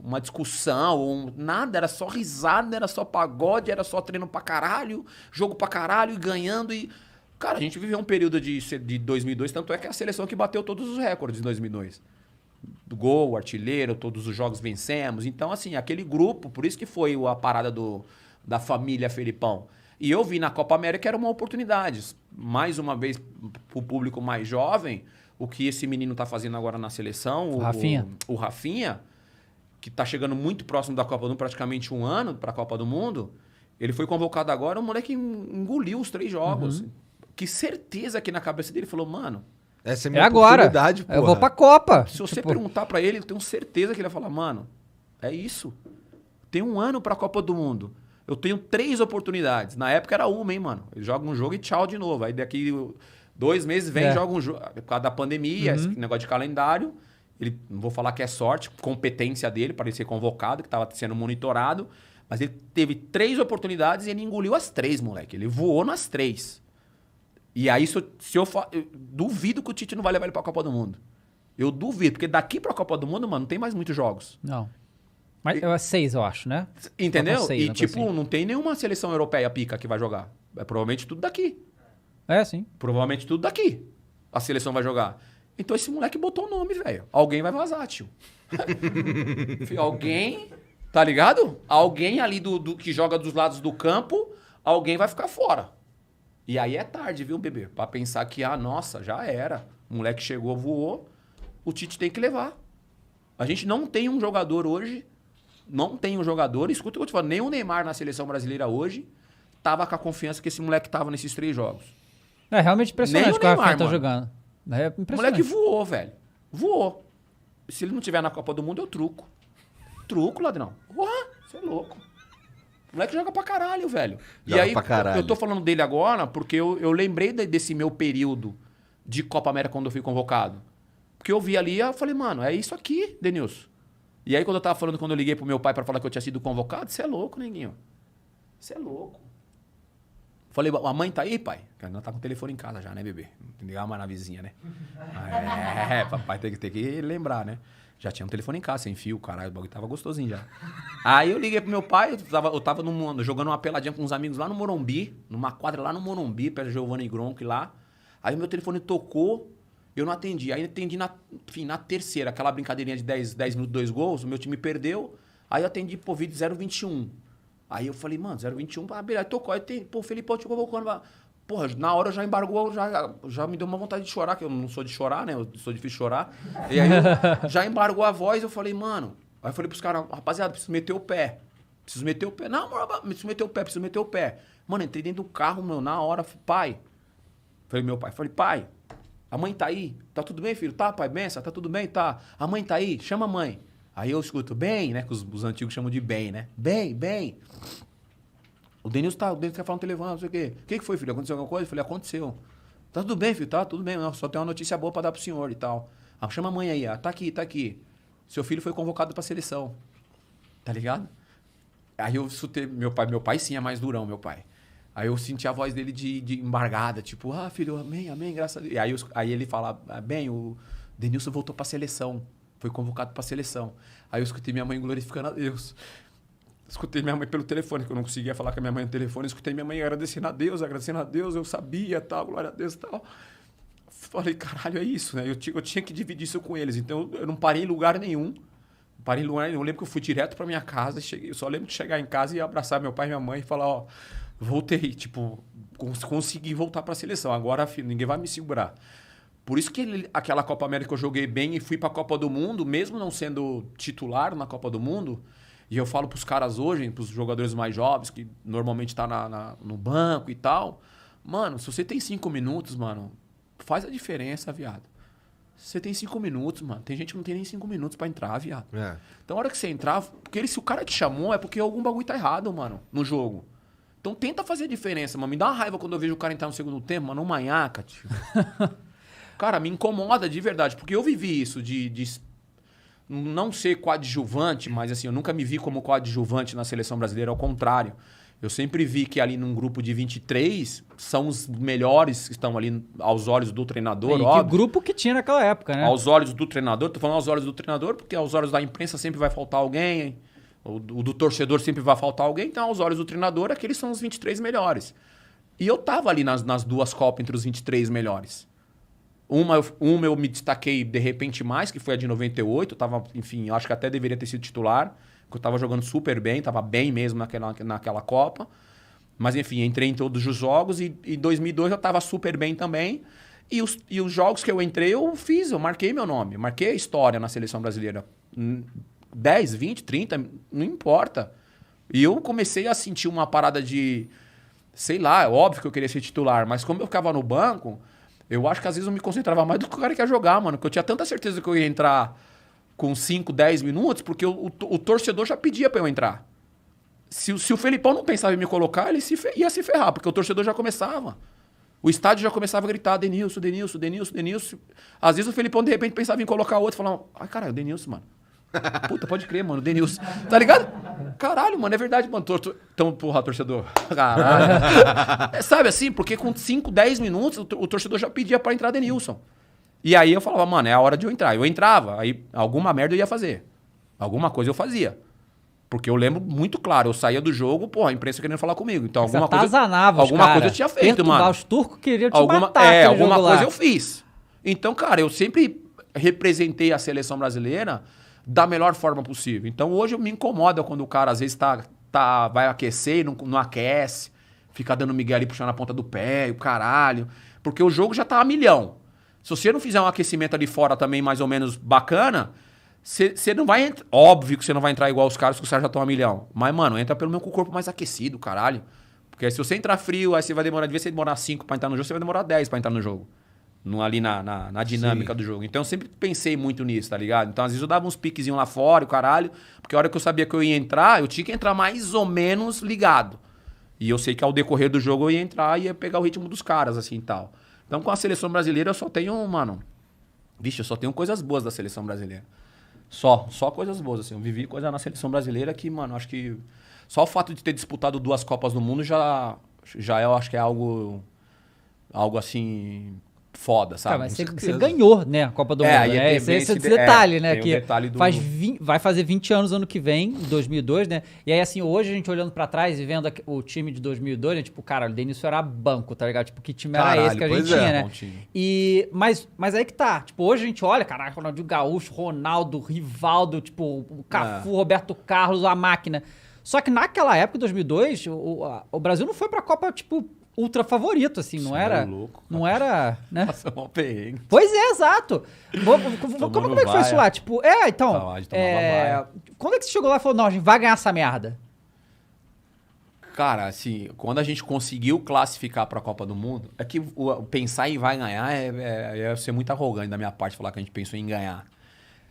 uma discussão, nada, era só risada, era só pagode, era só treino pra caralho, jogo pra caralho, e ganhando e... Cara, a gente viveu um período de 2002, tanto é que é a seleção que bateu todos os recordes em 2002. Do gol, artilheiro, todos os jogos vencemos. Então, assim, aquele grupo, por isso que foi a parada da família Felipão. E eu vi na Copa América era uma oportunidade. Mais uma vez, pro público mais jovem, o que esse menino tá fazendo agora na seleção, o Rafinha, que tá chegando muito próximo da Copa do Mundo, praticamente um ano pra Copa do Mundo, ele foi convocado agora, o moleque engoliu os 3 jogos. Que certeza que na cabeça dele falou, mano... Essa é a minha oportunidade, porra. Eu vou pra Copa. Se você perguntar pra ele, eu tenho certeza que ele vai falar, mano, é isso. Tem um ano pra Copa do Mundo. Eu tenho 3 oportunidades. Na época era uma, hein, mano. Ele joga um jogo e tchau de novo. Aí daqui 2 meses vem e joga um jogo. Por causa da pandemia, esse negócio de calendário. Ele, não vou falar que é sorte, competência dele para ele ser convocado, que estava sendo monitorado. Mas ele teve 3 oportunidades e ele engoliu as 3, moleque. Ele voou nas 3. E aí, eu duvido que o Tite não vai levar ele pra Copa do Mundo. Eu duvido, porque daqui pra Copa do Mundo, mano, não tem mais muitos jogos. Não. Mas é 6, eu acho, né? Entendeu? 6, e tipo, assim, não tem nenhuma seleção europeia pica que vai jogar. É provavelmente tudo daqui. É, sim. Provavelmente tudo daqui. A seleção vai jogar. Então esse moleque botou o nome, velho. Alguém vai vazar, tio. Alguém, tá ligado? Alguém ali que joga dos lados do campo, alguém vai ficar fora. E aí é tarde, viu, bebê? Pra pensar que, nossa, já era. O moleque chegou, voou. O Tite tem que levar. A gente não tem um jogador hoje. Não tem um jogador. Escuta o que eu te falo. Nem o Neymar na seleção brasileira hoje tava com a confiança que esse moleque tava nesses 3 jogos. É realmente impressionante o que o Rafinha tá mano. jogando. É impressionante. O moleque voou, velho. Voou. Se ele não tiver na Copa do Mundo, eu truco. Truco, ladrão. Porra, você é louco. O moleque joga pra caralho, velho. Joga e aí, pra caralho. eu tô falando dele agora porque eu lembrei desse meu período de Copa América quando eu fui convocado. Porque eu vi ali, eu falei, mano, é isso aqui, Denilson. E aí, quando eu tava falando, quando eu liguei pro meu pai pra falar que eu tinha sido convocado, você é louco, neguinho. Você é louco. Falei, a mãe tá aí, pai? Porque ela tá com o telefone em casa já, né, bebê? Não tem que ligar mais na vizinha, né? Papai tem que lembrar, né? Já tinha um telefone em casa, sem fio, caralho, o bagulho tava gostosinho já. Aí eu liguei pro meu pai, eu tava jogando uma peladinha com uns amigos lá no Morumbi, numa quadra lá no Morumbi, perto do Giovanni Gronk lá. Aí meu telefone tocou, eu não atendi. Aí eu atendi na terceira, aquela brincadeirinha de 10 minutos, 2 gols, o meu time perdeu. Aí eu atendi, pô, vídeo 021. Aí eu falei, mano, 021, beleza, aí tocou. Aí tem, pô, o Felipão te convocando. Porra, na hora já embargou, já me deu uma vontade de chorar, que eu não sou de chorar, né? Eu sou difícil de chorar. E aí já embargou a voz, eu falei, mano... Aí eu falei pros caras, rapaziada, preciso meter o pé. Preciso meter o pé. Não, preciso meter o pé. Mano, entrei dentro do carro, meu, na hora, pai. Falei, meu pai, pai, a mãe tá aí? Tá tudo bem, filho? Tá, pai, benção? Tá tudo bem? Tá. A mãe tá aí? Chama a mãe. Aí eu escuto, bem, né? Que os antigos chamam de bem, né? Bem. O Denilson quer falar no telefone, não sei o quê. O que foi, filho? Aconteceu alguma coisa? Eu falei, aconteceu. Tá tudo bem, filho? Tá tudo bem. Não, só tem uma notícia boa pra dar pro senhor e tal. Chama a mãe aí, tá aqui. Seu filho foi convocado pra seleção. Tá ligado? Aí eu escutei, meu pai sim é mais durão, meu pai. Aí eu senti a voz dele de embargada, tipo, filho, amém, graças a Deus. E aí ele fala, bem, o Denilson voltou pra seleção. Foi convocado pra seleção. Aí eu escutei minha mãe glorificando a Deus. Escutei minha mãe pelo telefone, que eu não conseguia falar com a minha mãe no telefone. Escutei minha mãe agradecendo a Deus, eu sabia, tal, glória a Deus e tal. Falei, caralho, é isso, né? Eu tinha que dividir isso com eles. Então, eu não parei em lugar nenhum. Eu lembro que eu fui direto pra minha casa. Eu só lembro de chegar em casa e abraçar meu pai e minha mãe e falar, voltei. Tipo, consegui voltar pra seleção. Agora, filho, ninguém vai me segurar. Por isso que aquela Copa América eu joguei bem e fui pra Copa do Mundo, mesmo não sendo titular na Copa do Mundo. E eu falo pros caras hoje, pros jogadores mais jovens, que normalmente tá no banco e tal. Mano, se você tem 5 minutos, mano, faz a diferença, viado. Se você tem 5 minutos, mano, tem gente que não tem nem 5 minutos pra entrar, viado. É. Então, a hora que você entrar, porque se o cara te chamou, é porque algum bagulho tá errado, mano, no jogo. Então, tenta fazer a diferença, mano. Me dá uma raiva quando eu vejo o cara entrar no segundo tempo, mano, um manhaca, tio. Cara, me incomoda de verdade, porque eu vivi isso de não ser coadjuvante, mas assim, eu nunca me vi como coadjuvante na seleção brasileira, ao contrário. Eu sempre vi que ali num grupo de 23 são os melhores que estão ali aos olhos do treinador, óbvio. Que grupo que tinha naquela época, né? Aos olhos do treinador, tô falando aos olhos do treinador, porque aos olhos da imprensa sempre vai faltar alguém, o do torcedor sempre vai faltar alguém, então aos olhos do treinador, aqueles são os 23 melhores. E eu tava ali nas duas Copas entre os 23 melhores. Uma eu me destaquei de repente mais, que foi a de 98, eu tava, enfim, eu acho que até deveria ter sido titular, porque eu tava jogando super bem, tava bem mesmo naquela Copa. Mas enfim, entrei em todos os jogos e em 2002 eu tava super bem também. E os jogos que eu entrei, eu marquei meu nome, marquei a história na seleção brasileira. 10, 20, 30, não importa. E eu comecei a sentir uma parada de, sei lá, é óbvio que eu queria ser titular, mas como eu ficava no banco, eu acho que às vezes eu me concentrava mais do que o cara que ia jogar, mano. Porque eu tinha tanta certeza que eu ia entrar com 5, 10 minutos, porque o torcedor já pedia pra eu entrar. Se o Felipão não pensava em me colocar, ele ia se ferrar, porque o torcedor já começava. O estádio já começava a gritar, Denilson, Denilson, Denilson, Denilson. Às vezes o Felipão, de repente, pensava em colocar outro e falava, ai, caralho, Denilson, mano. Puta, pode crer, mano, Denilson. Tá ligado? Caralho, mano, é verdade, mano. Então, porra, torcedor. Caralho. Sabe assim, porque com 5, 10 minutos, o torcedor já pedia pra entrar Denilson. E aí eu falava, mano, é a hora de eu entrar. Eu entrava, aí alguma merda eu ia fazer. Alguma coisa eu fazia. Porque eu lembro muito claro, eu saía do jogo, porra, a imprensa querendo falar comigo. Então alguma coisa eu tinha feito, mano. Os turcos queriam te matar. Alguma coisa eu fiz. Então, cara, eu sempre representei a seleção brasileira da melhor forma possível. Então hoje me incomoda quando o cara às vezes vai aquecer e não aquece, fica dando migué ali puxando a ponta do pé, e o caralho. Porque o jogo já tá a milhão. Se você não fizer um aquecimento ali fora também mais ou menos bacana, você não vai entrar. Óbvio que você não vai entrar igual os caras, que os caras já estão a milhão. Mas, mano, entra pelo menos com o corpo mais aquecido, caralho. Porque se você entrar frio, aí você vai demorar, de vez você demorar 5 pra entrar no jogo, você vai demorar 10 pra entrar no jogo. Ali na dinâmica do jogo. Então eu sempre pensei muito nisso, tá ligado? Então às vezes eu dava uns piquezinhos lá fora, o caralho, porque a hora que eu sabia que eu ia entrar, eu tinha que entrar mais ou menos ligado. E eu sei que ao decorrer do jogo eu ia entrar e ia pegar o ritmo dos caras, assim e tal. Então com a seleção brasileira eu só tenho, mano... Vixe, eu só tenho coisas boas da seleção brasileira. Só coisas boas, assim. Eu vivi coisa na seleção brasileira que, mano, acho que... Só o fato de ter disputado 2 Copas do Mundo já eu acho que é algo assim... foda, sabe? Mas você ganhou, né, a Copa do Mundo. Esse detalhe, né? Que vai fazer 20 anos ano que vem, em 2002, né? E aí, assim, hoje a gente olhando pra trás e vendo o time de 2002, né? Tipo, cara, o Denilson era banco, tá ligado? Tipo, que time era esse que a gente tinha, né? Mas aí que tá. Tipo, hoje a gente olha, caralho, Ronaldinho Gaúcho, Ronaldo, Rivaldo, tipo, o Cafu, Roberto Carlos, a máquina. Só que naquela época, 2002, o Brasil não foi pra Copa, tipo... ultra favorito, assim, não era... louco, não era, né? Nossa, mal perrengue. Pois é, exato. Como é que foi isso lá? Tipo, então... quando é que você chegou lá e falou, não, a gente vai ganhar essa merda? Cara, assim, quando a gente conseguiu classificar pra Copa do Mundo, é que pensar em vai ganhar é ser muito arrogante da minha parte falar que a gente pensou em ganhar.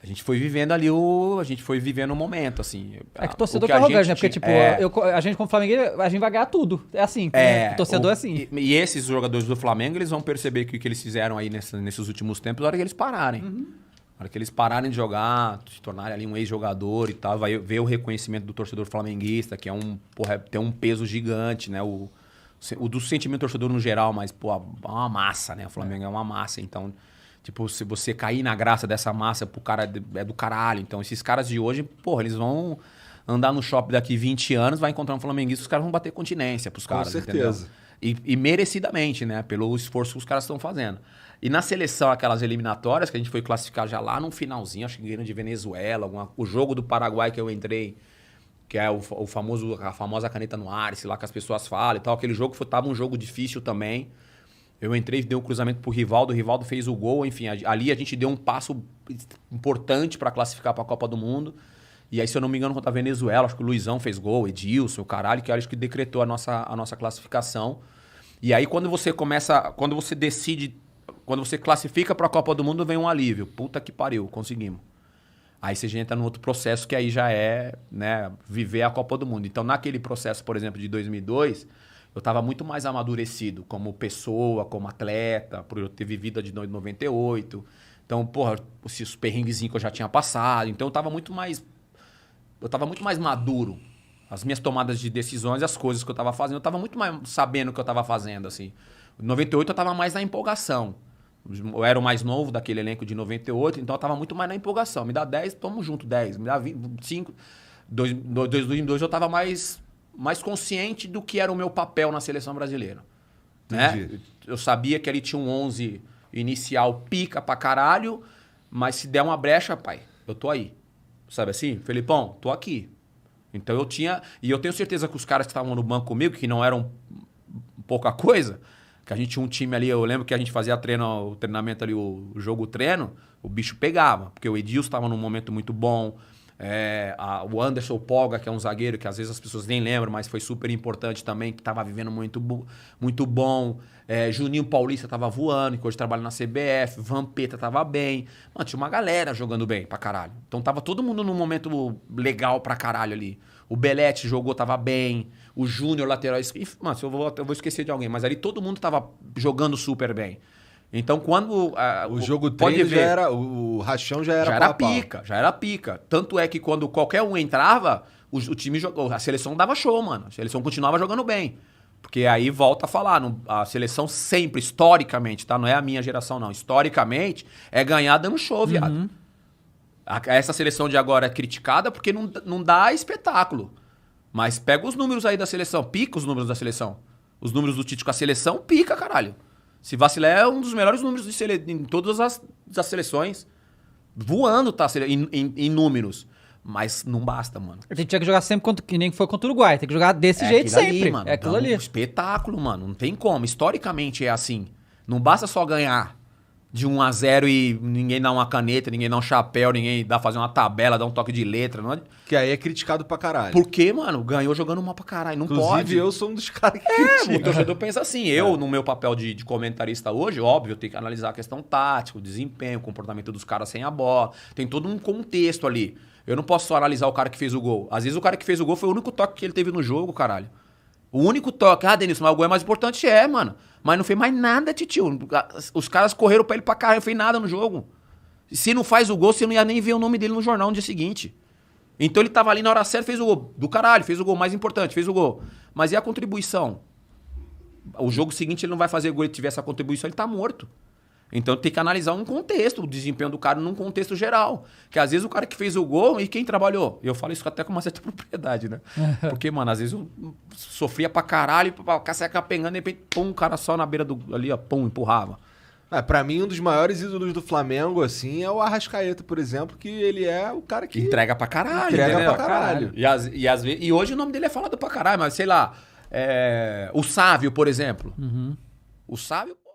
A gente foi vivendo ali a gente foi vivendo o momento, assim. É que o torcedor que é arrogante, né? Porque, tipo, a gente como Flamengo, a gente vai ganhar tudo. É assim, né? O torcedor é assim. E esses jogadores do Flamengo, eles vão perceber que o que eles fizeram aí nesses últimos tempos, na hora que eles pararem. Na hora que eles pararem de jogar, se tornarem ali um ex-jogador e tal, vai ver o reconhecimento do torcedor flamenguista, que tem um peso gigante, né? O do sentimento do torcedor no geral, mas, pô, é uma massa, né? O Flamengo é uma massa, então... Tipo, se você cair na graça dessa massa, pro cara é do caralho. Então, esses caras de hoje, porra, eles vão andar no shopping daqui 20 anos, vai encontrar um flamenguista, os caras vão bater continência pros caras, com certeza. E merecidamente, né? Pelo esforço que os caras estão fazendo. E na seleção, aquelas eliminatórias, que a gente foi classificar já lá no finalzinho, acho que ganhando de Venezuela, o jogo do Paraguai que eu entrei, que é a famosa caneta no ar, sei lá que as pessoas falam e tal. Aquele jogo tava um jogo difícil também. Eu entrei, dei um cruzamento pro Rivaldo, o Rivaldo fez o gol, enfim, ali a gente deu um passo importante para classificar para a Copa do Mundo. E aí, se eu não me engano, contra a Venezuela, acho que o Luizão fez gol, Edilson, o caralho, que acho que decretou a nossa classificação. E aí, quando você classifica para a Copa do Mundo, vem um alívio. Puta que pariu, conseguimos. Aí você já entra num outro processo que aí já é, né, viver a Copa do Mundo. Então, naquele processo, por exemplo, de 2002... eu estava muito mais amadurecido como pessoa, como atleta, por eu ter vivido a de 98. Então, porra, os perrenguezinhos que eu já tinha passado. Então, eu estava muito mais maduro As minhas tomadas de decisões, as coisas que eu tava fazendo, eu tava muito mais sabendo o que eu tava fazendo, assim. Em 98 eu tava mais na empolgação. Eu era o mais novo daquele elenco de 98, então eu tava muito mais na empolgação. Me dá 10, tamo junto, 10. Me dá 20, 5. 2002 eu tava mais consciente do que era o meu papel na seleção brasileira. Né? Eu sabia que ali tinha um 11 inicial pica pra caralho, mas se der uma brecha, pai, eu tô aí. Sabe assim? Felipão, tô aqui. Então eu tinha... E eu tenho certeza que os caras que estavam no banco comigo, que não eram pouca coisa, que a gente tinha um time ali, eu lembro que a gente fazia o treinamento ali, o jogo-treino, o bicho pegava, porque o Edilson estava num momento muito bom, o Anderson Polga, que é um zagueiro que às vezes as pessoas nem lembram, mas foi super importante também, que estava vivendo muito bom. Juninho Paulista estava voando, que hoje trabalha na CBF, Vampeta estava bem. Mano, tinha uma galera jogando bem pra caralho. Então tava todo mundo num momento legal pra caralho ali. O Belete jogou, tava bem. O Júnior, lateral... Mano, eu vou esquecer de alguém, mas ali todo mundo tava jogando super bem. Então, quando... o jogo treino já era... O rachão já era pica, já era pica. Tanto é que quando qualquer um entrava, o time jogou... A seleção dava show, mano. A seleção continuava jogando bem. Porque aí volta a falar, a seleção sempre, historicamente, tá? Não é a minha geração, não. Historicamente, é ganhar dando show, viado. Uhum. Essa seleção de agora é criticada porque não dá espetáculo. Mas pega os números aí da seleção, pica os números da seleção. Os números do Tite com a seleção, pica, caralho. Se vacilar, é um dos melhores números em todas as seleções. Voando, tá? Em números. Mas não basta, mano. A gente tinha que jogar sempre que nem foi contra o Uruguai. Tem que jogar desse jeito sempre. Ali, mano, é aquilo ali. Um espetáculo, mano. Não tem como. Historicamente é assim. Não basta só ganhar de 1-0 e ninguém dá uma caneta, ninguém dá um chapéu, ninguém dá fazer uma tabela, dá um toque de letra. Não é... Que aí é criticado pra caralho. Por quê, mano? Ganhou jogando mal pra caralho. Não Inclusive, pode. Eu sou um dos caras que critica. O torcedor pensa assim. Eu, no meu papel de comentarista hoje, óbvio, eu tenho que analisar a questão tática, o desempenho, o comportamento dos caras sem a bola. Tem todo um contexto ali. Eu não posso só analisar o cara que fez o gol. Às vezes o cara que fez o gol foi o único toque que ele teve no jogo, caralho. O único toque. Denilson, mas o gol é mais importante, mano. Mas não fez mais nada, titio. Os caras correram pra ele pra caralho, não fez nada no jogo. Se não faz o gol, você não ia nem ver o nome dele no jornal no dia seguinte. Então ele tava ali na hora certa, fez o gol. Do caralho, fez o gol mais importante, fez o gol. Mas e a contribuição? O jogo seguinte ele não vai fazer gol, ele tiver essa contribuição, ele tá morto. Então tem que analisar um contexto, o desempenho do cara num contexto geral. Que às vezes o cara que fez o gol e quem trabalhou? Eu falo isso até com uma certa propriedade, né? Porque, mano, às vezes eu sofria pra caralho, o cara saia capengando, de repente, pum, o cara só na beira ali, ó, pum, empurrava. Pra mim, um dos maiores ídolos do Flamengo, assim, é o Arrascaeta, por exemplo, que ele é o cara que... Entrega pra caralho. Entrega pra caralho. E hoje o nome dele é falado pra caralho, mas sei lá, o Sávio, por exemplo. Uhum. O Sávio, pô...